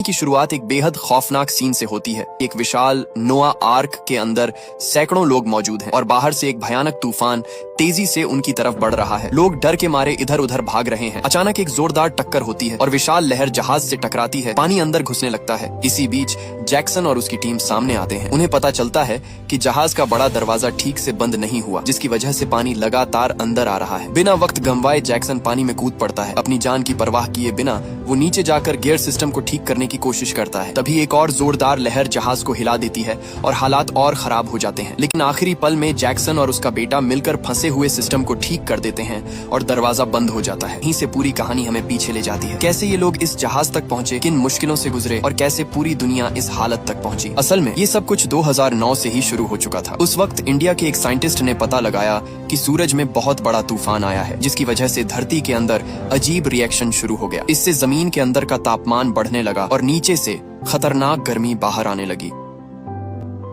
की शुरुआत एक बेहद खौफनाक सीन से होती है। एक विशाल नोआ आर्क के अंदर सैकड़ों लोग मौजूद हैं और बाहर से एक भयानक तूफान तेजी से उनकी तरफ बढ़ रहा है। लोग डर के मारे इधर उधर भाग रहे हैं। अचानक एक जोरदार टक्कर होती है और विशाल लहर जहाज से टकराती है। पानी अंदर घुसने लगता है। इसी बीच जैक्सन और उसकी टीम सामने आते हैं। उन्हें पता चलता है कि जहाज का बड़ा दरवाजा ठीक से बंद नहीं हुआ, जिसकी वजह से पानी लगातार अंदर आ रहा है। बिना वक्त गंवाए जैक्सन पानी में कूद पड़ता है। अपनी जान की परवाह किए बिना वो नीचे जाकर गियर सिस्टम को ठीक करने की कोशिश करता है। तभी एक और जोरदार लहर जहाज को हिला देती है और हालात और खराब हो जाते हैं। लेकिन आखिरी पल में जैक्सन और उसका बेटा मिलकर फंसे हुए सिस्टम को ठीक कर देते हैं और दरवाजा बंद हो जाता है। यहीं से पूरी कहानी हमें पीछे ले जाती है। कैसे ये लोग इस जहाज तक पहुंचे, किन मुश्किलों से गुजरे और कैसे पूरी दुनिया इस हालत तक पहुंची। असल में ये सब कुछ 2009 से ही शुरू हो चुका था। उस वक्त इंडिया के एक साइंटिस्ट ने पता लगाया कि सूरज में बहुत बड़ा तूफान आया है, जिसकी वजह से धरती के अंदर अजीब रिएक्शन शुरू हो गया। इससे जमीन के अंदर का तापमान बढ़ने लगा और नीचे से खतरनाक गर्मी बाहर आने लगी।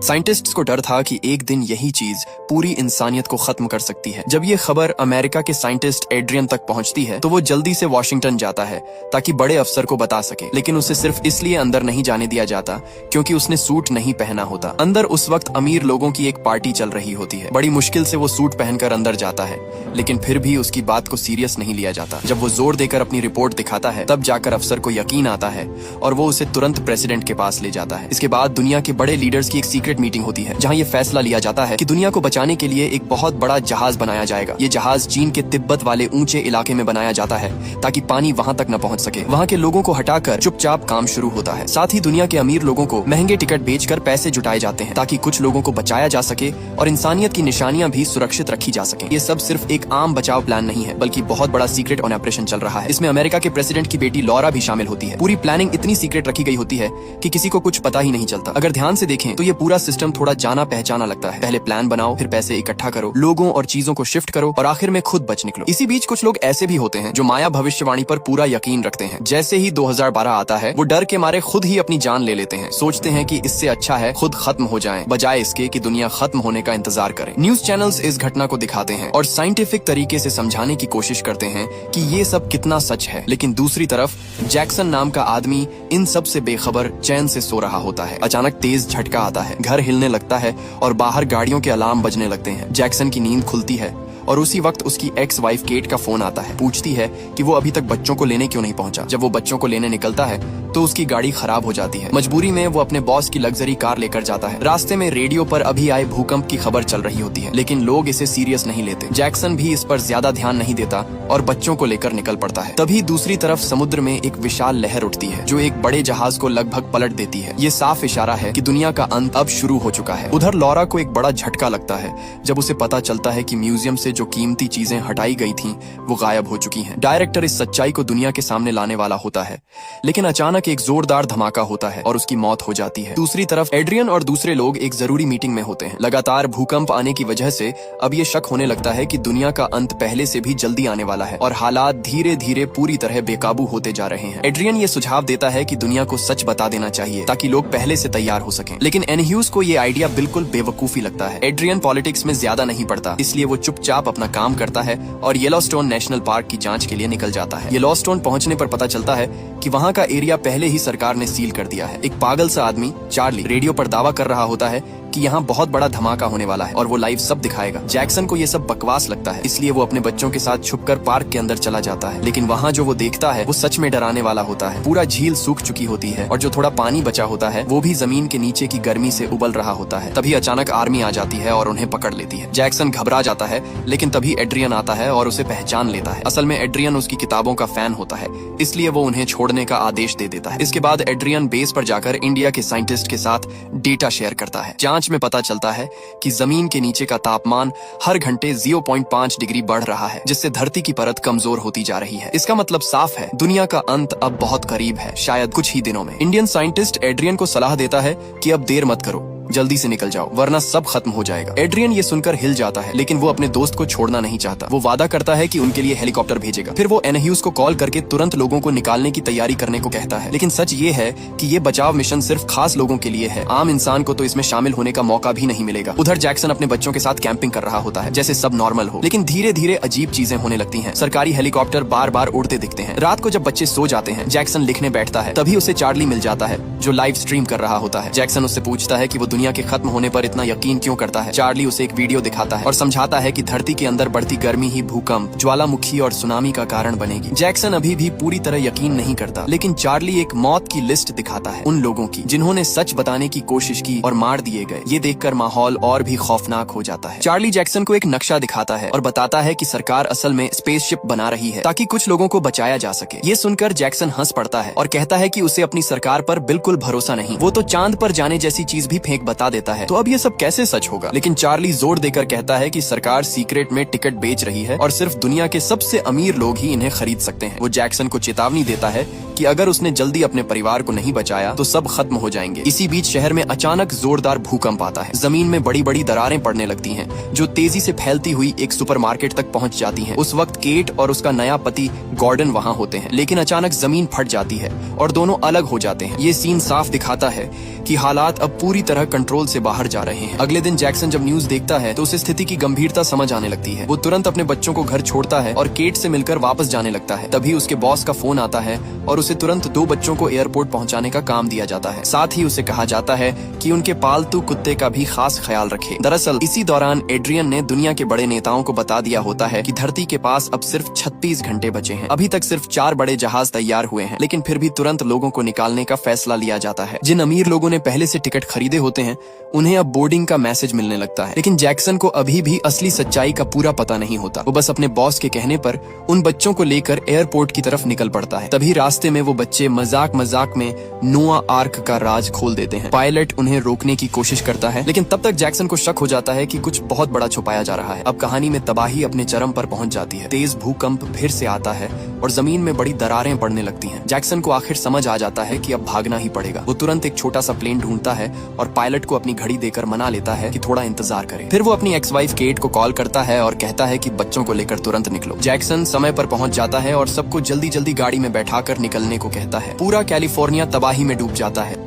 साइंटिस्ट्स को डर था कि एक दिन यही चीज पूरी इंसानियत को खत्म कर सकती है। जब ये खबर अमेरिका के साइंटिस्ट एड्रियन तक पहुंचती है तो वो जल्दी से वॉशिंगटन जाता है ताकि बड़े अफसर को बता सके। लेकिन उसे सिर्फ इसलिए अंदर नहीं जाने दिया जाता क्योंकि उसने सूट नहीं पहना होता। अंदर उस वक्त अमीर लोगों की एक पार्टी चल रही होती है। बड़ी मुश्किल से वो सूट पहनकर अंदर जाता है, लेकिन फिर भी उसकी बात को सीरियस नहीं लिया जाता। जब वो जोर देकर अपनी रिपोर्ट दिखाता है तब जाकर अफसर को यकीन आता है और वो उसे तुरंत प्रेसिडेंट के पास ले जाता है। इसके बाद दुनिया के बड़े लीडर्स की एक सीक्रेट मीटिंग होती है जहां ये फैसला लिया जाता है कि दुनिया को बचाने के लिए एक बहुत बड़ा जहाज बनाया जाएगा। ये जहाज चीन के तिब्बत वाले ऊंचे इलाके में बनाया जाता है ताकि पानी वहां तक न पहुंच सके। वहां के लोगों को हटाकर चुपचाप काम शुरू होता है। साथ ही दुनिया के अमीर लोगों को महंगे टिकट बेचकर पैसे जुटाए जाते हैं ताकि कुछ लोगों को बचाया जा सके और इंसानियत की निशानियां भी सुरक्षित रखी जा सके। ये सब सिर्फ एक आम बचाव प्लान नहीं है, बल्कि बहुत बड़ा सीक्रेट ऑपरेशन चल रहा है। इसमें अमेरिका के प्रेसिडेंट की बेटी लॉरा भी शामिल होती है। पूरी प्लानिंग इतनी सीक्रेट रखी गई होती है कि किसी को कुछ पता ही नहीं चलता। अगर ध्यान से देखें तो ये पूरा सिस्टम थोड़ा जाना पहचाना लगता है। पहले प्लान बनाओ, फिर पैसे इकट्ठा करो, लोगों और चीजों को शिफ्ट करो और आखिर में खुद बच निकलो। इसी बीच कुछ लोग ऐसे भी होते हैं जो माया भविष्यवाणी पर पूरा यकीन रखते हैं। जैसे ही 2012 आता है वो डर के मारे खुद ही अपनी जान ले लेते हैं। सोचते हैं कि इससे अच्छा है खुद खत्म हो जाएं, बजाय इसके कि दुनिया खत्म होने का इंतजार करें। न्यूज चैनल्स इस घटना को दिखाते हैं और साइंटिफिक तरीके से समझाने की कोशिश करते हैं कि ये सब कितना सच है। लेकिन दूसरी तरफ जैक्सन नाम का आदमी इन सब से बेखबर चैन से सो रहा होता है। अचानक तेज झटका आता है, घर हिलने लगता है और बाहर गाड़ियों के अलार्म बजने लगते हैं। जैक्सन की नींद खुलती है और उसी वक्त उसकी एक्स वाइफ केट का फोन आता है। पूछती है कि वो अभी तक बच्चों को लेने क्यों नहीं पहुंचा। जब वो बच्चों को लेने निकलता है तो उसकी गाड़ी खराब हो जाती है। मजबूरी में वो अपने बॉस की लग्जरी कार लेकर जाता है। रास्ते में रेडियो पर अभी आए भूकंप की खबर चल रही होती है, लेकिन लोग इसे सीरियस नहीं लेते। जैक्सन भी इस पर ज्यादा ध्यान नहीं देता और बच्चों को लेकर निकल पड़ता है। तभी दूसरी तरफ समुद्र में एक विशाल लहर उठती है जो एक बड़े जहाज को लगभग पलट देती है। ये साफ इशारा है कि दुनिया का अंत अब शुरू हो चुका है। उधर लॉरा को एक बड़ा झटका लगता है जब उसे पता चलता है कि म्यूजियम से जो कीमती चीजें हटाई गई थीं वो गायब हो चुकी हैं। डायरेक्टर इस सच्चाई को दुनिया के सामने लाने वाला होता है, लेकिन अचानक एक जोरदार धमाका होता है और उसकी मौत हो जाती है। दूसरी तरफ एड्रियन और दूसरे लोग एक जरूरी मीटिंग में होते हैं। लगातार भूकंप आने की वजह से अब ये शक होने लगता है कि दुनिया का अंत पहले से भी जल्दी आने वाला है और हालात धीरे धीरे पूरी तरह बेकाबू होते जा रहे हैं। एड्रियन ये सुझाव देता है कि दुनिया को सच बता देना चाहिए ताकि लोग पहले से तैयार हो सकें। लेकिन एनह्यूज को ये आइडिया बिल्कुल बेवकूफी लगता है। एड्रियन पॉलिटिक्स में ज्यादा नहीं पड़ता, इसलिए वो चुपचाप अपना काम करता है और येलोस्टोन नेशनल पार्क की जांच के लिए निकल जाता है। येलोस्टोन पहुंचने पर पता चलता है कि वहां का एरिया पहले ही सरकार ने सील कर दिया है। एक पागल सा आदमी चार्ली रेडियो पर दावा कर रहा होता है कि यहाँ बहुत बड़ा धमाका होने वाला है और वो लाइव सब दिखाएगा। जैक्सन को ये सब बकवास लगता है, इसलिए वो अपने बच्चों के साथ छुपकर पार्क के अंदर चला जाता है। लेकिन वहाँ जो वो देखता है वो सच में डराने वाला होता है। पूरा झील सूख चुकी होती है और जो थोड़ा पानी बचा होता है वो भी जमीन के नीचे की गर्मी से उबल रहा होता है। तभी अचानक आर्मी आ जाती है और उन्हें पकड़ लेती है। जैक्सन घबरा जाता है, लेकिन तभी एड्रियन आता है और उसे पहचान लेता है। असल में एड्रियन उसकी किताबों का फैन होता है, इसलिए वो उन्हें छोड़ने का आदेश दे देता है। इसके बाद एड्रियन बेस पर जाकर इंडिया के साइंटिस्ट के साथ डेटा शेयर करता है। जांच में पता चलता है कि जमीन के नीचे का तापमान हर घंटे 0.5 डिग्री बढ़ रहा है, जिससे धरती की परत कमजोर होती जा रही है। इसका मतलब साफ है, दुनिया का अंत अब बहुत करीब है, शायद कुछ ही दिनों में। इंडियन साइंटिस्ट एड्रियन को सलाह देता है कि अब देर मत करो, जल्दी से निकल जाओ वरना सब खत्म हो जाएगा। एड्रियन ये सुनकर हिल जाता है, लेकिन वो अपने दोस्त को छोड़ना नहीं चाहता। वो वादा करता है कि उनके लिए हेलीकॉप्टर भेजेगा। फिर वो एनह्यूज को कॉल करके तुरंत लोगों को निकालने की तैयारी करने को कहता है। लेकिन सच ये है कि ये बचाव मिशन सिर्फ खास लोगों के लिए है, आम इंसान को तो इसमें शामिल होने का मौका भी नहीं मिलेगा। उधर जैक्सन अपने बच्चों के साथ कैंपिंग कर रहा होता है जैसे सब नॉर्मल हो, लेकिन धीरे धीरे अजीब चीजें होने लगती हैं। सरकारी हेलीकॉप्टर बार बार उड़ते दिखते हैं। रात को जब बच्चे सो जाते हैं, जैक्सन लिखने बैठता है, तभी उसे चार्ली मिल जाता है जो लाइव स्ट्रीम कर रहा होता है। जैक्सन उससे पूछता है कि वो दुनिया के खत्म होने पर इतना यकीन क्यों करता है। चार्ली उसे एक वीडियो दिखाता है और समझाता है कि धरती के अंदर बढ़ती गर्मी ही भूकंप, ज्वालामुखी और सुनामी का कारण बनेगी। जैक्सन अभी भी पूरी तरह यकीन नहीं करता, लेकिन चार्ली एक मौत की लिस्ट दिखाता है उन लोगों की जिन्होंने सच बताने की कोशिश की और मार दिए गए। ये देखकर माहौल और भी खौफनाक हो जाता है। चार्ली जैक्सन को एक नक्शा दिखाता है और बताता है कि सरकार असल में स्पेसशिप बना रही है ताकि कुछ लोगों को बचाया जा सके। ये सुनकर जैक्सन हंस पड़ता है और कहता है कि उसे अपनी सरकार पर बिल्कुल भरोसा नहीं, वो तो चांद पर जाने जैसी चीज भी फेंक बता देता है, तो अब ये सब कैसे सच होगा। लेकिन चार्ली जोर देकर कहता है कि सरकार सीक्रेट में टिकट बेच रही है और सिर्फ दुनिया के सबसे अमीर लोग ही इन्हें खरीद सकते हैं। वो जैक्सन को चेतावनी देता है कि अगर उसने जल्दी अपने परिवार को नहीं बचाया तो सब खत्म हो जाएंगे। इसी बीच शहर में अचानक जोरदार भूकंप आता है। जमीन में बड़ी बड़ी दरारें पड़ने लगती हैं, जो तेजी से फैलती हुई एक सुपरमार्केट तक पहुंच जाती हैं। उस वक्त केट और उसका नया पति गॉर्डन वहां होते हैं, लेकिन अचानक जमीन फट जाती है और दोनों अलग हो जाते हैं। ये सीन साफ दिखाता है कि हालात अब पूरी तरह कंट्रोल से बाहर जा रहे हैं। अगले दिन जैक्सन जब न्यूज देखता है तो उसे स्थिति की गंभीरता समझ आने लगती है। वो तुरंत अपने बच्चों को घर छोड़ता है और केट से मिलकर वापस जाने लगता है। तभी उसके बॉस का फोन आता है और उसे तुरंत 2 बच्चों को एयरपोर्ट पहुंचाने का काम दिया जाता है। साथ ही उसे कहा जाता है कि उनके पालतू कुत्ते का भी खास ख्याल रखे। दरअसल इसी दौरान एड्रियन ने दुनिया के बड़े नेताओं को बता दिया होता है कि धरती के पास अब सिर्फ 36 घंटे बचे हैं। अभी तक सिर्फ 4 बड़े जहाज तैयार हुए हैं, लेकिन फिर भी तुरंत लोगों को निकालने का फैसला लिया जाता है। जिन अमीर लोगों ने पहले से टिकट खरीदे होते हैं उन्हें अब बोर्डिंग का मैसेज मिलने लगता है। लेकिन जैक्सन को अभी भी असली सच्चाई का पूरा पता नहीं होता। वो बस अपने बॉस के कहने पर उन बच्चों को लेकर एयरपोर्ट की तरफ निकल पड़ता है। तभी रास्ते में वो बच्चे मजाक मजाक में नोआ आर्क का राज खोल देते हैं। पायलट उन्हें रोकने की कोशिश करता है, लेकिन तब तक जैक्सन को शक हो जाता है कि कुछ बहुत बड़ा छुपाया जा रहा है। अब कहानी में तबाही अपने चरम पर पहुंच जाती है। तेज भूकंप फिर से आता है और जमीन में बड़ी दरारें पड़ने लगती हैं। जैक्सन को आखिर समझ आ जाता है कि अब भागना ही पड़ेगा। वो तुरंत एक छोटा सा प्लेन ढूंढता है और पायलट को अपनी घड़ी देकर मना लेता है कि थोड़ा इंतजार करे। फिर वो अपनी एक्स वाइफ केट को कॉल करता है और कहता है कि बच्चों को लेकर तुरंत निकलो। जैक्सन समय पर पहुंच जाता है और सबको जल्दी जल्दी गाड़ी में बैठाकर निकलने को कहता है। पूरा कैलिफोर्निया तबाही में डूब जाता है।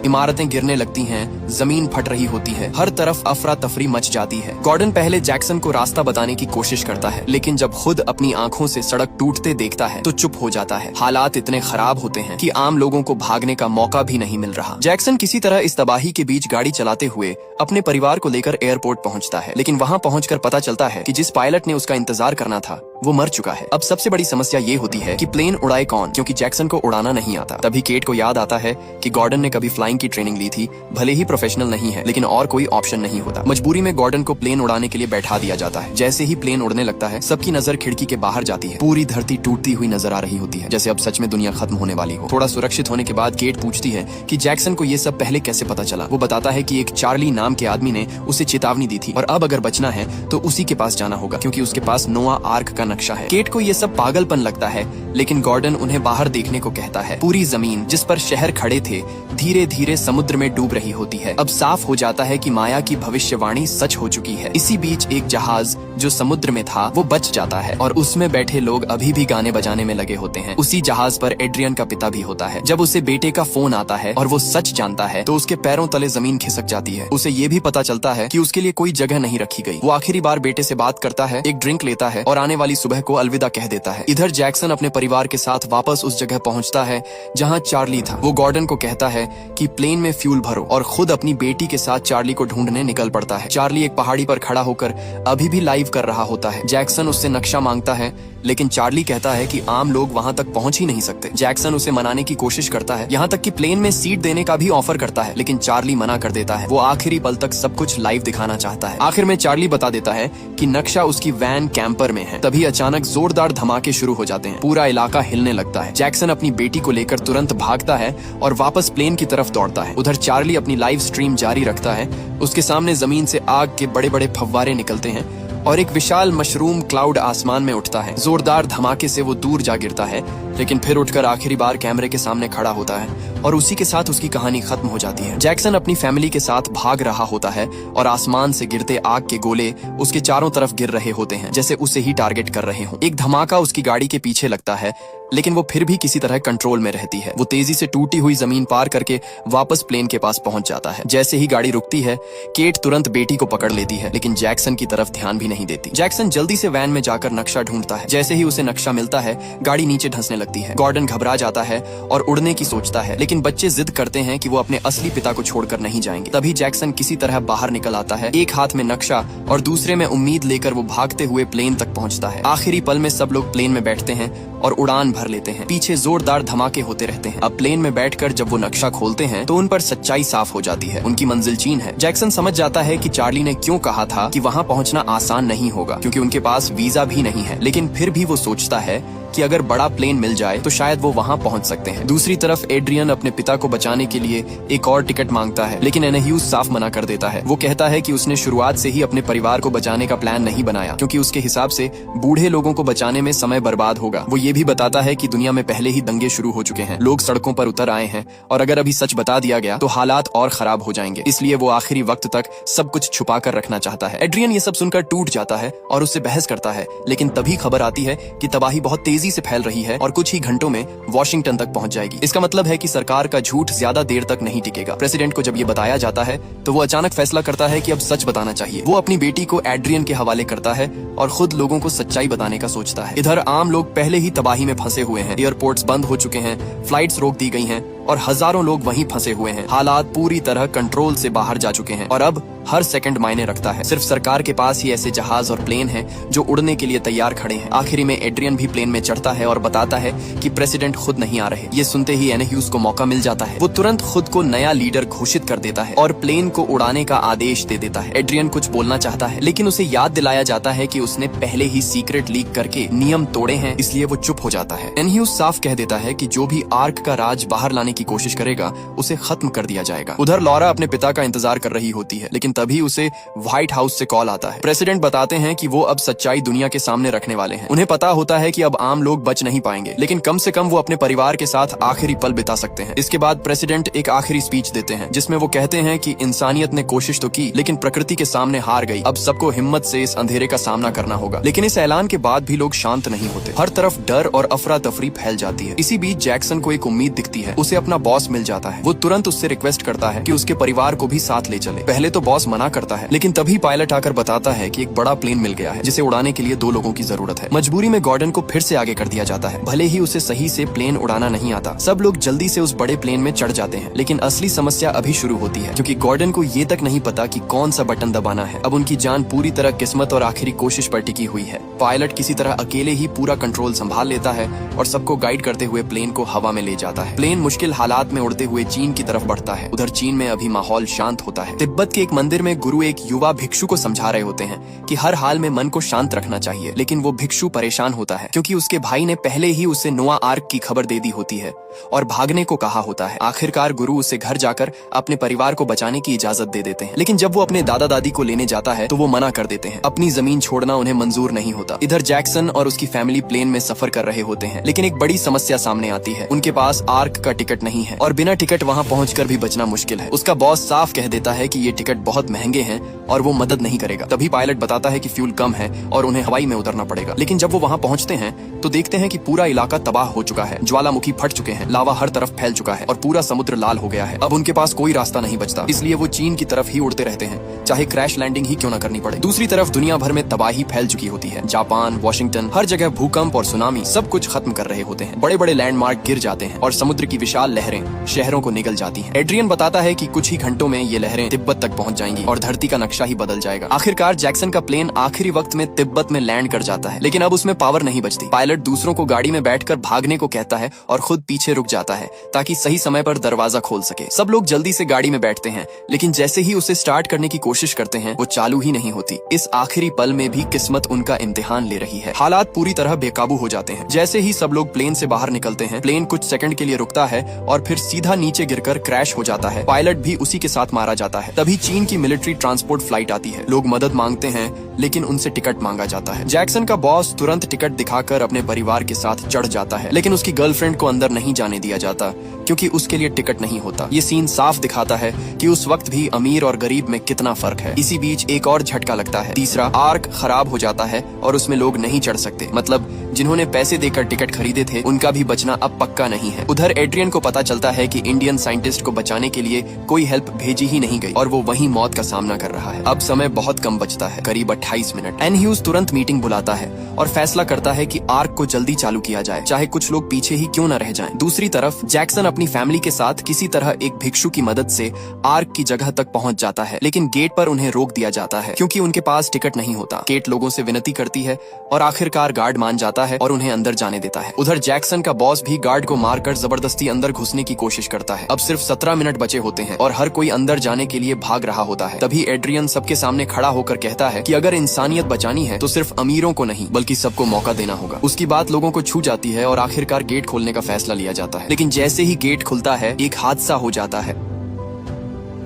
इमारतें गिरने लगती हैं, जमीन फट रही होती है, हर तरफ अफरा तफरी मच जाती है। गॉर्डन पहले जैक्सन को रास्ता बताने की कोशिश करता है, लेकिन जब खुद अपनी आंखों से सड़क टूटते देखता है तो चुप हो जाता है। हालात इतने खराब होते हैं कि आम लोगों को भागने का मौका भी नहीं मिल रहा। जैक्सन किसी तरह इस तबाही के बीच गाड़ी चलाते हुए अपने परिवार को लेकर एयरपोर्ट पहुंचता है, लेकिन वहां पहुंचकर पता चलता है कि जिस पायलट ने उसका इंतजार करना था वो मर चुका है। अब सबसे बड़ी समस्या ये होती है कि प्लेन उड़ाए कौन, क्योंकि जैक्सन को उड़ाना नहीं आता। तभी केट को याद आता है कि गॉर्डन ने कभी फ्लाइंग की ट्रेनिंग ली थी, भले ही प्रोफेशनल नहीं है, लेकिन और कोई ऑप्शन नहीं होता। मजबूरी में गॉर्डन को प्लेन उड़ाने के लिए बैठा दिया जाता है। जैसे ही प्लेन उड़ने लगता है, सबकी नजर खिड़की के बाहर जाती है। पूरी धरती टूटती हुई नजर आ रही होती है, जैसे अब सच में दुनिया खत्म होने वाली हो। थोड़ा सुरक्षित होने के बाद केट पूछती है कि जैक्सन को ये सब पहले कैसे पता चला। वो बताता है कि एक चार्ली नाम के आदमी ने उसे चेतावनी दी थी और अब अगर बचना है तो उसी के पास जाना होगा, क्योंकि उसके पास नोआ आर्क का नक्शा है। केट को ये सब पागलपन लगता है, लेकिन गॉर्डन उन्हें बाहर देखने को कहता है। पूरी जमीन जिस पर शहर खड़े थे धीरे धीरे समुद्र में डूब रही होती है। अब साफ हो जाता है कि माया की भविष्यवाणी सच हो चुकी है। इसी बीच एक जहाज जो समुद्र में था वो बच जाता है और उसमें बैठे लोग अभी भी गाने बजाने में लगे होते हैं। उसी जहाज पर एड्रियन का पिता भी होता है। जब उसे बेटे का फोन आता है और वो सच जानता है तो उसके पैरों तले जमीन खिसक जाती है। उसे ये भी पता चलता है कि उसके लिए कोई जगह नहीं रखी गई। वो आखिरी बार बेटे से बात करता है, एक ड्रिंक लेता है और आने वाली सुबह को अलविदा कह देता है। इधर जैक्सन अपने परिवार के साथ वापस उस जगह पहुंचता है जहां चार्ली था। वो गॉर्डन को कहता है कि प्लेन में फ्यूल भरो और खुद अपनी बेटी के साथ चार्ली को ढूंढने निकल पड़ता है। चार्ली एक पहाड़ी पर खड़ा होकर अभी भी लाइव कर रहा होता है। जैक्सन उससे नक्शा मांगता है, लेकिन चार्ली कहता है कि आम लोग वहां तक पहुंच ही नहीं सकते। जैक्सन उसे मनाने की कोशिश करता है, यहाँ तक कि प्लेन में सीट देने का भी ऑफर करता है, लेकिन चार्ली मना कर देता है। वो आखिरी पल तक सब कुछ लाइव दिखाना चाहता है। आखिर में चार्ली बता देता है कि नक्शा उसकी वैन कैंपर में है। तभी अचानक जोरदार धमाके शुरू हो जाते हैं। पूरा इलाका हिलने लगता है। जैक्सन अपनी बेटी को लेकर तुरंत भागता है और वापस प्लेन की तरफ दौड़ता है। उधर चार्ली अपनी लाइव स्ट्रीम जारी रखता है। उसके सामने जमीन से आग के बड़े बड़े फव्वारे निकलते हैं और एक विशाल मशरूम क्लाउड आसमान में उठता है। जोरदार धमाके से वो दूर जा गिरता है, लेकिन फिर उठकर आखिरी बार कैमरे के सामने खड़ा होता है और उसी के साथ उसकी कहानी खत्म हो जाती है। जैक्सन अपनी फैमिली के साथ भाग रहा होता है और आसमान से गिरते आग के गोले उसके चारों तरफ गिर रहे होते हैं, जैसे उसे ही टारगेट कर रहे हों। एक धमाका उसकी गाड़ी के पीछे लगता है, लेकिन वो फिर भी किसी तरह कंट्रोल में रहती है। वो तेजी से टूटी हुई जमीन पार करके वापस प्लेन के पास पहुंच जाता है। जैसे ही गाड़ी रुकती है, केट तुरंत बेटी को पकड़ लेती है, लेकिन जैक्सन की तरफ ध्यान भी नहीं देती। जैक्सन जल्दी से वैन में जाकर नक्शा ढूंढता है। जैसे ही उसे नक्शा मिलता है, गाड़ी नीचे धंसने लगती है। गॉर्डन घबरा जाता है और उड़ने की सोचता है, लेकिन बच्चे जिद करते हैं कि वो अपने असली पिता को छोड़कर नहीं जाएंगे। तभी जैक्सन किसी तरह बाहर निकल आता है, एक हाथ में नक्शा और दूसरे में उम्मीद लेकर वो भागते हुए प्लेन तक पहुंचता है। आखिरी पल में सब लोग प्लेन में बैठते हैं और उड़ान भर लेते हैं। पीछे जोरदार धमाके होते रहते हैं। अब प्लेन में बैठकर जब वो नक्शा खोलते हैं तो उन पर सच्चाई साफ हो जाती है। उनकी मंजिल चीन है। जैक्सन समझ जाता है कि चार्ली ने क्यों कहा था कि वहाँ पहुँचना आसान नहीं होगा, क्योंकि उनके पास वीजा भी नहीं है। लेकिन फिर भी वो सोचता है कि अगर बड़ा प्लेन मिल जाए तो शायद वो वहाँ पहुँच सकते हैं। दूसरी तरफ एड्रियन अपने पिता को बचाने के लिए एक और टिकट मांगता है, लेकिन एनाह्यूज साफ मना कर देता है। वो कहता है कि उसने शुरुआत से ही अपने परिवार को बचाने का प्लान नहीं बनाया, क्योंकि उसके हिसाब से बूढ़े लोगों को बचाने में समय बर्बाद होगा। वो ये भी बताता है कि दुनिया में पहले ही दंगे शुरू हो चुके हैं, लोग सड़कों पर उतर आए हैं और अगर अभी सच बता दिया गया तो हालात और खराब हो जाएंगे। इसलिए वो आखिरी वक्त तक सब कुछ छुपा कर रखना चाहता है। एड्रियन ये सब सुनकर टूट जाता है और उससे बहस करता है, लेकिन तभी खबर आती है कि तबाही बहुत तेजी से फैल रही है और कुछ ही घंटों में वॉशिंगटन तक पहुंच जाएगी। इसका मतलब है कि सरकार का झूठ ज्यादा देर तक नहीं टिकेगा। प्रेसिडेंट को जब ये बताया जाता है तो वो अचानक फैसला करता है कि अब सच बताना चाहिए। वो अपनी बेटी को एड्रियन के हवाले करता है और खुद लोगों को सच्चाई बताने का सोचता है। इधर आम लोग पहले ही तबाही में फंसे हुए हैं। एयरपोर्ट्स बंद हो चुके हैं, फ्लाइट्स रोक दी गई हैं और हजारों लोग वहीं फंसे हुए हैं। हालात पूरी तरह कंट्रोल से बाहर जा चुके हैं और अब हर सेकंड मायने रखता है। सिर्फ सरकार के पास ही ऐसे जहाज और प्लेन हैं जो उड़ने के लिए तैयार खड़े हैं। आखिरी में एड्रियन भी प्लेन में चढ़ता है और बताता है कि प्रेसिडेंट खुद नहीं आ रहे। ये सुनते ही एनाह्यूज को मौका मिल जाता है। वो तुरंत खुद को नया लीडर घोषित कर देता है और प्लेन को उड़ाने का आदेश दे देता है। एड्रियन कुछ बोलना चाहता है, लेकिन उसे याद दिलाया जाता है कि उसने पहले ही सीक्रेट लीक करके नियम तोड़े हैं, इसलिए वो चुप हो जाता है। एनाह्यूज साफ कह देता है कि जो भी आर्क का राज बाहर लाने की कोशिश करेगा उसे खत्म कर दिया जाएगा। उधर लॉरा अपने पिता का इंतजार कर रही होती है, लेकिन तभी उसे व्हाइट हाउस से कॉल आता है। प्रेसिडेंट बताते हैं कि वो अब सच्चाई दुनिया के सामने रखने वाले हैं। उन्हें पता होता है कि अब आम लोग बच नहीं पाएंगे, लेकिन कम से कम वो अपने परिवार के साथ आखिरी पल बिता सकते हैं। इसके बाद प्रेसिडेंट एक आखिरी स्पीच देते हैं, जिसमें वो कहते हैं कि इंसानियत ने कोशिश तो की, लेकिन प्रकृति के सामने हार गई। अब सबको हिम्मत से इस अंधेरे का सामना करना होगा। लेकिन इस ऐलान के बाद भी लोग शांत नहीं होते। हर तरफ डर और अफरा तफरी फैल जाती है। इसी बीच जैक्सन को एक उम्मीद दिखती है। उसे अपना बॉस मिल जाता है। वो तुरंत उससे रिक्वेस्ट करता है कि उसके परिवार को भी साथ ले चले। पहले तो बॉस मना करता है, लेकिन तभी पायलट आकर बताता है कि एक बड़ा प्लेन मिल गया है, जिसे उड़ाने के लिए 2 लोगों की जरूरत है। मजबूरी में गॉर्डन को फिर से आगे कर दिया जाता है। भले ही उसे सही से प्लेन उड़ाना नहीं आता, सब लोग जल्दी से उस बड़े प्लेन में चढ़ जाते हैं। लेकिन असली समस्या अभी शुरू होती है, क्योंकि गॉर्डन को ये तक नहीं पता कि कौन सा बटन दबाना है। अब उनकी जान पूरी तरह किस्मत और आखिरी कोशिश पर टिकी हुई है। पायलट किसी तरह अकेले ही पूरा कंट्रोल संभाल लेता है और सबको गाइड करते हुए प्लेन को हवा में ले जाता है। प्लेन मुश्किल हालात में उड़ते हुए चीन की तरफ बढ़ता है। उधर चीन में अभी माहौल शांत होता है। तिब्बत के एक मंदिर में गुरु एक युवा भिक्षु को समझा रहे होते हैं कि हर हाल में मन को शांत रखना चाहिए, लेकिन वो भिक्षु परेशान होता है, क्योंकि उसके भाई ने पहले ही उसे नोआ आर्क की खबर दे दी होती है और भागने को कहा होता है। आखिरकार गुरु उसे घर जाकर अपने परिवार को बचाने की इजाजत दे देते हैं, लेकिन जब वो अपने दादा दादी को लेने जाता है तो वो मना कर देते हैं। अपनी जमीन छोड़ना उन्हें मंजूर नहीं होता। इधर जैक्सन और उसकी फैमिली प्लेन में सफर कर रहे होते हैं, लेकिन एक बड़ी समस्या सामने आती है। उनके पास आर्क का टिकट नहीं है और बिना टिकट वहाँ पहुँचकर भी बचना मुश्किल है। उसका बॉस साफ कह देता है कि ये टिकट बहुत महंगे हैं और वो मदद नहीं करेगा। तभी पायलट बताता है कि फ्यूल कम है और उन्हें हवाई में उतरना पड़ेगा। लेकिन जब वो वहाँ पहुँचते हैं तो देखते हैं कि पूरा इलाका तबाह हो चुका है। ज्वालामुखी फट चुके हैं, लावा हर तरफ फैल चुका है और पूरा समुद्र लाल हो गया है। अब उनके पास कोई रास्ता नहीं बचता, इसलिए वो चीन की तरफ ही उड़ते रहते हैं, चाहे क्रैश लैंडिंग ही क्यों न करनी पड़े। दूसरी तरफ दुनिया भर में तबाही फैल चुकी होती है। जापान, वॉशिंगटन, हर जगह भूकंप और सुनामी सब कुछ खत्म कर रहे होते हैं। बड़े बड़े लैंडमार्क गिर जाते हैं और समुद्र की विशाल लहरें शहरों को निगल जाती हैं। एड्रियन बताता है कि कुछ ही घंटों में ये लहरें तिब्बत तक पहुंच जाएंगी और धरती का नक्शा ही बदल जाएगा। आखिरकार जैक्सन का प्लेन आखिरी वक्त में तिब्बत में लैंड कर जाता है, लेकिन अब उसमें पावर नहीं बचती। पायलट दूसरों को गाड़ी में बैठकर भागने को कहता है और खुद पीछे पीछे रुक जाता है ताकि सही समय पर दरवाजा खोल सके। सब लोग जल्दी से गाड़ी में बैठते हैं, लेकिन जैसे ही उसे स्टार्ट करने की कोशिश करते हैं वो चालू ही नहीं होती। इस आखिरी पल में भी किस्मत उनका इम्तिहान ले रही है। हालात पूरी तरह बेकाबू हो जाते हैं। जैसे ही सब लोग प्लेन से बाहर निकलते हैं, प्लेन कुछ सेकंड के लिए रुकता है और फिर सीधा नीचे गिरकर क्रैश हो जाता है। पायलट भी उसी के साथ मारा जाता है। तभी चीन की मिलिट्री ट्रांसपोर्ट फ्लाइट आती है। लोग मदद मांगते हैं, लेकिन उनसे टिकट मांगा जाता है। जैक्सन का बॉस तुरंत टिकट दिखाकर अपने परिवार के साथ चढ़ जाता है, लेकिन उसकी गर्लफ्रेंड को अंदर नहीं जाने दिया जाता क्योंकि उसके लिए टिकट नहीं होता। ये सीन साफ दिखाता है कि उस वक्त भी अमीर और गरीब में कितना फर्क है। इसी बीच एक और झटका लगता है। तीसरा आर्क खराब हो जाता है और उसमें लोग नहीं चढ़ सकते। मतलब जिन्होंने पैसे देकर टिकट खरीदे थे उनका भी बचना अब पक्का नहीं है। उधर एड्रियन को पता चलता है कि इंडियन साइंटिस्ट को बचाने के लिए कोई हेल्प भेजी ही नहीं गई और वो वहीं मौत का सामना कर रहा है। अब समय बहुत कम बचता है, करीब 28 मिनट। एन ह्यूज तुरंत मीटिंग बुलाता है और फैसला करता है कि आर्क को जल्दी चालू किया जाए, चाहे कुछ लोग पीछे ही क्यों न रह जाएं। दूसरी तरफ जैक्सन अपनी फैमिली के साथ किसी तरह एक भिक्षु की मदद से आर्क की जगह तक पहुंच जाता है, लेकिन गेट पर उन्हें रोक दिया जाता है क्योंकि उनके पास टिकट नहीं होता। केट लोगों से विनती करती है और आखिरकार गार्ड मान जाता है और उन्हें अंदर जाने देता है। उधर जैक्सन का बॉस भी गार्ड को मारकर जबरदस्ती अंदर घुसने की कोशिश करता है। अब सिर्फ 17 मिनट बचे होते हैं और हर कोई अंदर जाने के लिए भाग रहा होता है। तभी एड्रियन सबके सामने खड़ा होकर कहता है कि अगर इंसानियत बचानी है तो सिर्फ अमीरों को नहीं बल्कि सबको मौका देना होगा। उसकी बात लोगों को छू जाती है और आखिरकार गेट खोलने का फैसला लिया जाता है। लेकिन जैसे ही गेट खुलता है एक हादसा हो जाता है।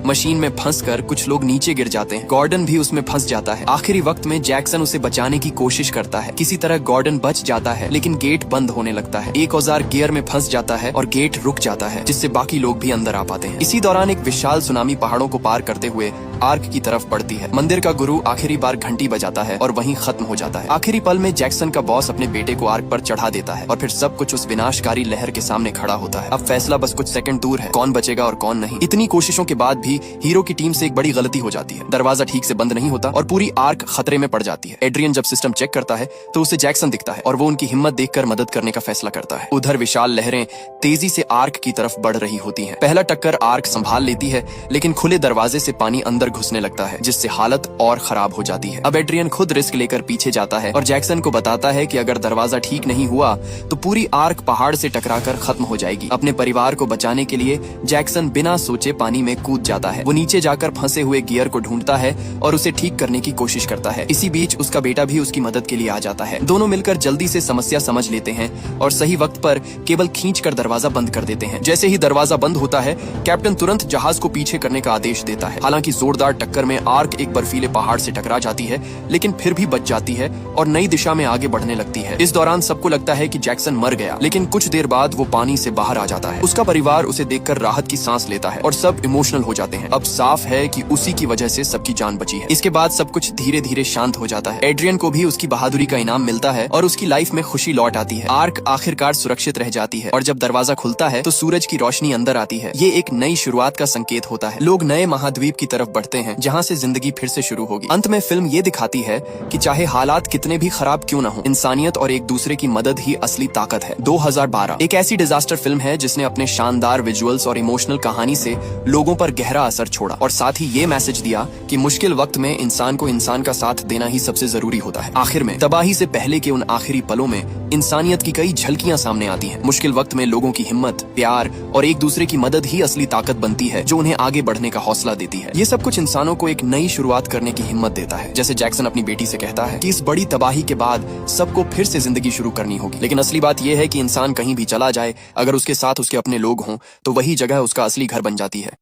मशीन में फंसकर कुछ लोग नीचे गिर जाते हैं। गॉर्डन भी उसमें फंस जाता है। आखिरी वक्त में जैक्सन उसे बचाने की कोशिश करता है। किसी तरह गॉर्डन बच जाता है, लेकिन गेट बंद होने लगता है। एक औजार गियर में फंस जाता है और गेट रुक जाता है, जिससे बाकी लोग भी अंदर आ पाते हैं। इसी दौरान एक विशाल सुनामी पहाड़ों को पार करते हुए आर्क की तरफ बढ़ती है। मंदिर का गुरु आखिरी बार घंटी बजाता है और वहीं खत्म हो जाता है। आखिरी पल में जैक्सन का बॉस अपने बेटे को आर्क पर चढ़ा देता है और फिर सब कुछ उस विनाशकारी लहर के सामने खड़ा होता है। अब फैसला बस कुछ सेकंड दूर है, कौन बचेगा और कौन नहीं। इतनी कोशिशों के बाद भी हीरो की टीम से एक बड़ी गलती हो जाती है। दरवाजा ठीक से बंद नहीं होता और पूरी आर्क खतरे में पड़ जाती है। एड्रियन जब सिस्टम चेक करता है तो उसे जैक्सन दिखता है और वो उनकी हिम्मत देखकर मदद करने का फैसला करता है। उधर विशाल लहरें तेजी से आर्क की तरफ बढ़ रही होती हैं। पहला टक्कर आर्क संभाल लेती है, लेकिन खुले दरवाजे से पानी अंदर घुसने लगता है, जिससे हालत और खराब हो जाती है। अब एड्रियन खुद रिस्क लेकर पीछे जाता है और जैक्सन को बताता है कि अगर दरवाजा ठीक नहीं हुआ तो पूरी आर्क पहाड़ से टकराकर खत्म हो जाएगी। अपने परिवार को बचाने के लिए जैक्सन बिना सोचे पानी में कूद जाता है। वो नीचे जाकर फंसे हुए गियर को ढूंढता है और उसे ठीक करने की कोशिश करता है। इसी बीच उसका बेटा भी उसकी मदद के लिए आ जाता है। दोनों मिलकर जल्दी से समस्या समझ लेते हैं और सही वक्त पर केबल खींचकर दरवाजा बंद कर देते हैं। जैसे ही दरवाजा बंद होता है, कैप्टन तुरंत जहाज को पीछे करने का आदेश देता है। हालांकि जोरदार टक्कर में आर्क एक बर्फीले पहाड़ से टकरा जाती है, लेकिन फिर भी बच जाती है और नई दिशा में आगे बढ़ने लगती है। इस दौरान सबको लगता है कि जैक्सन मर गया, लेकिन कुछ देर बाद वो पानी से बाहर आ जाता है। उसका परिवार उसे देखकर राहत की सांस लेता है और सब इमोशनल हो जाते हैं। अब साफ है कि उसी की वजह से सबकी जान बची है। इसके बाद सब कुछ धीरे धीरे शांत हो जाता है। एड्रियन को भी उसकी बहादुरी का इनाम मिलता है और उसकी लाइफ में खुशी लौट आती है। आर्क आखिरकार सुरक्षित रह जाती है और जब दरवाजा खुलता है तो सूरज की रोशनी अंदर आती है। ये एक नई शुरुआत का संकेत होता है। लोग नए महाद्वीप की तरफ बढ़ते हैं, जहाँ से जिंदगी फिर से शुरू होगी। अंत में फिल्म ये दिखाती है कि चाहे हालात कितने भी खराब क्यों न हो, इंसानियत और एक दूसरे की मदद ही असली ताकत है। 2012 एक ऐसी डिजास्टर फिल्म है जिसने अपने शानदार विजुअल्स और इमोशनल कहानी से लोगों पर गहरा असर छोड़ा और साथ ही ये मैसेज दिया कि मुश्किल वक्त में इंसान को इंसान का साथ देना ही सबसे जरूरी होता है। आखिर में तबाही से पहले के उन आखिरी पलों में इंसानियत की कई झलकियां सामने आती हैं। मुश्किल वक्त में लोगों की हिम्मत, प्यार और एक दूसरे की मदद ही असली ताकत बनती है, जो उन्हें आगे बढ़ने का हौसला देती है। ये सब कुछ इंसानों को एक नई शुरुआत करने की हिम्मत देता है। जैसे जैक्सन अपनी बेटी से कहता है कि इस बड़ी तबाही के बाद सबको फिर से जिंदगी शुरू करनी होगी। लेकिन असली बात यह है कि इंसान कहीं भी चला जाए, अगर उसके साथ उसके अपने लोग हों तो वही जगह उसका असली घर बन जाती है।